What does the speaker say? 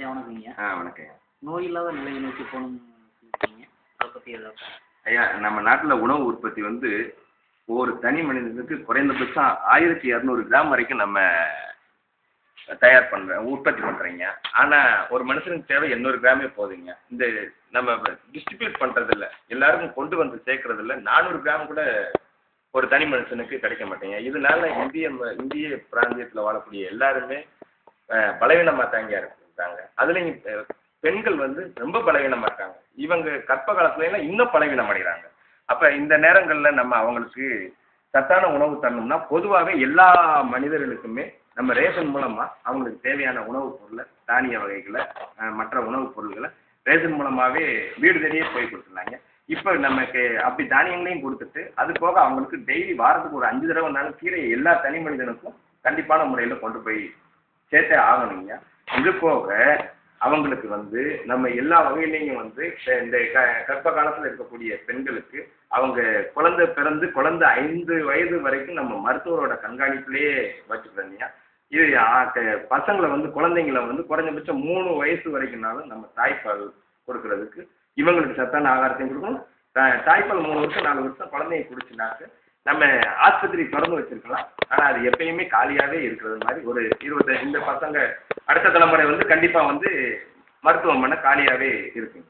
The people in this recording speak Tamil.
ஐயா வணக்கங்க. வணக்கங்க. நோய் இல்லாத நிலையை நோக்கி போகணும்னு சொல்லியிருக்கீங்க. அதை பற்றி ஏதாவது? ஐயா, நம்ம நாட்டில் உணவு உற்பத்தி வந்து ஒரு தனி மனிதனுக்கு குறைந்தபட்சம் 1200 கிராம் வரைக்கும் நம்ம உற்பத்தி பண்ணுறீங்க. ஆனால் ஒரு மனுஷனுக்கு தேவை 800 கிராமே போதுங்க. இந்த நம்ம டிஸ்ட்ரிபியூட் பண்ணுறது இல்லை, எல்லாருக்கும் கொண்டு வந்து சேர்க்கறது இல்லை. 400 கிராம் கூட ஒரு தனி மனுஷனுக்கு கிடைக்க மாட்டேங்க. இதனால இந்திய பிராந்தியத்தில் வாழக்கூடிய எல்லாருமே பலவீனமாக தாங்க இருக்காங்க. அதுலேயும் பெண்கள் வந்து ரொம்ப பலவீனமாக இருக்காங்க. இவங்க கற்ப காலத்துலலாம் இன்னும் பலவீனம் அடைகிறாங்க. அப்போ இந்த நேரங்களில் நம்ம அவங்களுக்கு சத்தான உணவு தரணும்னா பொதுவாகவே எல்லா மனிதர்களுக்குமே நம்ம ரேஷன் மூலமாக அவங்களுக்கு தேவையான உணவுப் பொருளை, தானிய வகைகளை, மற்ற உணவுப் பொருள்களை ரேஷன் மூலமாகவே வீடு தேடியே போய் கொடுத்துருந்தாங்க. இப்போ நமக்கு அப்படி தானியங்களையும் கொடுத்துட்டு அது போக அவங்களுக்கு டெய்லி வாரத்துக்கு ஒரு 5 தடவைனாலும் கீரை எல்லா தனி மனிதனுக்கும் கண்டிப்பான முறையில் கொண்டு போய் சேர்த்தே ஆகணுங்க. இது போக அவங்களுக்கு வந்து நம்ம எல்லா வகையிலையும் வந்து இந்த கர்ப்ப காலத்தில் இருக்கக்கூடிய பெண்களுக்கு அவங்க குழந்தை பிறந்து குழந்தை 5 வயது வரைக்கும் நம்ம மருத்துவரோட கண்காணிப்பிலேயே வச்சுக்கிறோங்க. இது பசங்களை வந்து குழந்தைங்களை வந்து குறைஞ்சபட்சம் 3 வயசு வரைக்கும்னாலும் நம்ம தாய்ப்பால் கொடுக்கறதுக்கு இவங்களுக்கு சத்தான ஆகாரத்தையும் கொடுக்கணும். தாய்ப்பால் 3 வருஷம் 4 வருஷம் குழந்தைய குடிச்சுனாக்க நம்ம ஆஸ்பத்திரி திறந்து வச்சிருக்கலாம். ஆனால் அது எப்பயுமே காலியாகவே இருக்கிறது மாதிரி ஒரு 25 இந்த பசங்க அடுத்த தலைமுறை வந்து கண்டிப்பாக வந்து மருத்துவமனை காலியாகவே இருக்குங்க.